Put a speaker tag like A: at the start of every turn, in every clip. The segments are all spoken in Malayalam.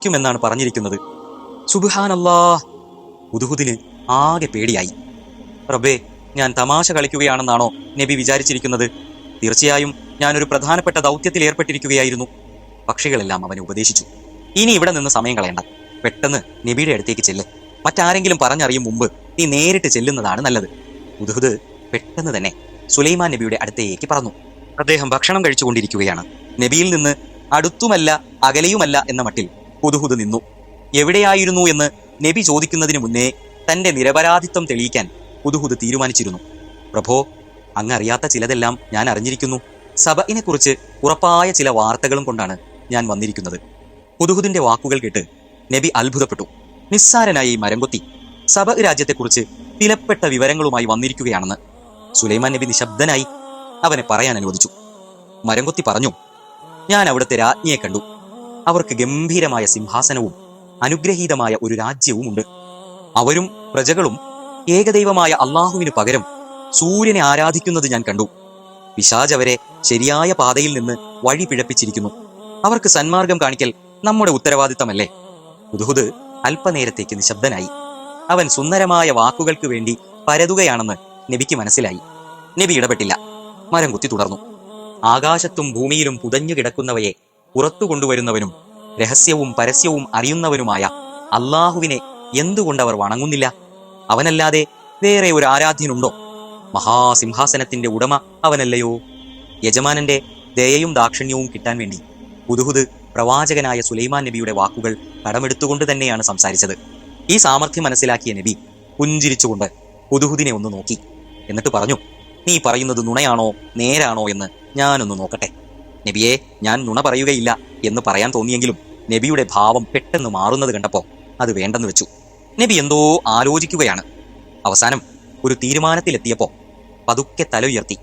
A: ക്കുമെന്നാണ് പറഞ്ഞിരിക്കുന്നത്. സുബ്ഹാനല്ലാഹ്. ഹുദ്ഹുദിന് ആകെ പേടിയായി. റബ്ബേ, ഞാൻ തമാശ കളിക്കുകയാണെന്നാണോ നബി വിചാരിച്ചിരിക്കുന്നത്? തീർച്ചയായും ഞാനൊരു പ്രധാനപ്പെട്ട ദൗത്യത്തിൽ ഏർപ്പെട്ടിരിക്കുകയായിരുന്നു. പക്ഷികളെല്ലാം അവനെ ഉപദേശിച്ചു. ഇനി ഇവിടെ നിന്ന് സമയം കളയണ്ട, പെട്ടെന്ന് നബിയുടെ അടുത്തേക്ക് ചെല്ല്. മറ്റാരെങ്കിലും പറഞ്ഞറിയും മുമ്പ് നീ നേരിട്ട് ചെല്ലുന്നതാണ് നല്ലത്. ഹുദ്ഹുദ് പെട്ടെന്ന് തന്നെ സുലൈമാൻ നബിയുടെ അടുത്തേക്ക് പറന്നു. അദ്ദേഹം ഭക്ഷണം കഴിച്ചുകൊണ്ടിരിക്കുകയാണ്. നബിയിൽ നിന്ന് അടുത്തുമല്ല അകലെയുമല്ല എന്ന മട്ടിൽ ഹുദ്ഹുദ് നിന്നു. എവിടെയായിരുന്നു എന്ന് നബി ചോദിക്കുന്നതിന് മുന്നേ തന്റെ നിരപരാധിത്വം തെളിയിക്കാൻ ഹുദ്ഹുദ് തീരുമാനിച്ചിരുന്നു. പ്രഭോ, അങ്ങ് അറിയാത്ത ചിലതെല്ലാം ഞാൻ അറിഞ്ഞിരിക്കുന്നു. സബഇനെ കുറിച്ച് ഉറപ്പായ ചില വാർത്തകളും കൊണ്ടാണ് ഞാൻ വന്നിരിക്കുന്നത്. ഹുദ്ഹുദിന്റെ വാക്കുകൾ കേട്ട് നബി അത്ഭുതപ്പെട്ടു. നിസ്സാരനായ ഈ മരംകൊത്തി സബഇ രാജ്യത്തെക്കുറിച്ച് വിലപ്പെട്ട വിവരങ്ങളുമായി വന്നിരിക്കുകയാണെന്ന്. സുലൈമാൻ നബി നിശബ്ദനായി. അവനെ പറയാൻ അനുവദിച്ചു. മരംകൊത്തി പറഞ്ഞു, ഞാൻ അവിടുത്തെ രാജ്ഞിയെ കണ്ടു. അവർക്ക് ഗംഭീരമായ സിംഹാസനവും അനുഗ്രഹീതമായ ഒരു രാജ്യവും ഉണ്ട്. അവരും പ്രജകളും ഏകദൈവമായ അള്ളാഹുവിന് പകരം സൂര്യനെ ആരാധിക്കുന്നത് ഞാൻ കണ്ടു. പിശാച് അവരെ ശരിയായ പാതയിൽ നിന്ന് വഴി പിഴപ്പിച്ചിരിക്കുന്നു. അവർക്ക് സന്മാർഗം കാണിക്കൽ നമ്മുടെ ഉത്തരവാദിത്തമല്ലേ? ഹുദ്ഹുദ് അല്പനേരത്തേക്ക് നിശബ്ദനായി. അവൻ സുന്ദരമായ വാക്കുകൾക്ക് വേണ്ടി പരതുകയാണെന്ന് നബിക്ക് മനസ്സിലായി. നബി ഇടപെട്ടില്ല. മരംകുത്തി തുടർന്നു. ആകാശത്തും ഭൂമിയിലും പുതഞ്ഞു കിടക്കുന്നവയെ പുറത്തു കൊണ്ടുവരുന്നവനും രഹസ്യവും പരസ്യവും അറിയുന്നവനുമായ അള്ളാഹുവിനെ എന്തുകൊണ്ടവർ വണങ്ങുന്നില്ല? അവനല്ലാതെ വേറെ ഒരു ആരാധ്യനുണ്ടോ? മഹാസിംഹാസനത്തിന്റെ ഉടമ അവനല്ലയോ? യജമാനന്റെ ദയയും ദാക്ഷിണ്യവും കിട്ടാൻ വേണ്ടി ഹുദ്ഹുദ് പ്രവാചകനായ സുലൈമാൻ നബിയുടെ വാക്കുകൾ കടമെടുത്തുകൊണ്ട് തന്നെയാണ് സംസാരിച്ചത്. ഈ സാമർഥ്യം മനസ്സിലാക്കിയ നബി പുഞ്ചിരിച്ചുകൊണ്ട് ഹുദ്ഹുദിനെ ഒന്ന് നോക്കി. എന്നിട്ട് പറഞ്ഞു, നീ പറയുന്നത് നുണയാണോ നേരാണോ എന്ന് ഞാനൊന്ന് നോക്കട്ടെ. നബിയെ, ഞാൻ നുണ പറയുകയില്ല എന്ന് പറയാൻ തോന്നിയെങ്കിലും നബിയുടെ ഭാവം പെട്ടെന്ന് മാറുന്നത് കണ്ടപ്പോ അത് വേണ്ടെന്ന് വെച്ചു. നബി എന്തോ ആലോചിക്കുകയാണ്. അവസാനം ഒരു തീരുമാനത്തിലെത്തിയപ്പോ പതുക്കെ തല ഉയർത്തി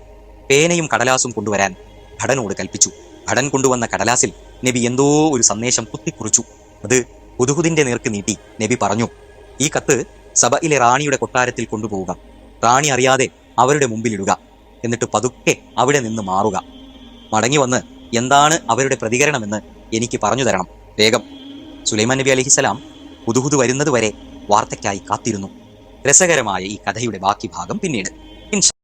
A: പേനയും കടലാസും കൊണ്ടുവരാൻ ഭടനോട് കൽപ്പിച്ചു. ഭടൻ കൊണ്ടുവന്ന കടലാസിൽ നബി എന്തോ ഒരു സന്ദേശം കുത്തിക്കുറിച്ചു. അത് ഹുദ്ഹുദിന്റെ നേർക്ക് നീട്ടി നബി പറഞ്ഞു, ഈ കത്ത് സബയിലെ റാണിയുടെ കൊട്ടാരത്തിൽ കൊണ്ടുപോവുക. റാണി അറിയാതെ അവരുടെ മുമ്പിലിടുക. എന്നിട്ട് പതുക്കെ അവിടെ നിന്ന് മാറുക. മടങ്ങി വന്ന് എന്താണ് അവരുടെ പ്രതികരണമെന്ന് എനിക്ക് പറഞ്ഞു തരണം, വേഗം. സുലൈമാൻ നബി അലൈഹിസ്സലാം ഹുദ്ഹുദ് വരുന്നത് വരെ വാർത്തയ്ക്കായി കാത്തിരുന്നു. രസകരമായ ഈ കഥയുടെ ബാക്കി ഭാഗം പിന്നീട്.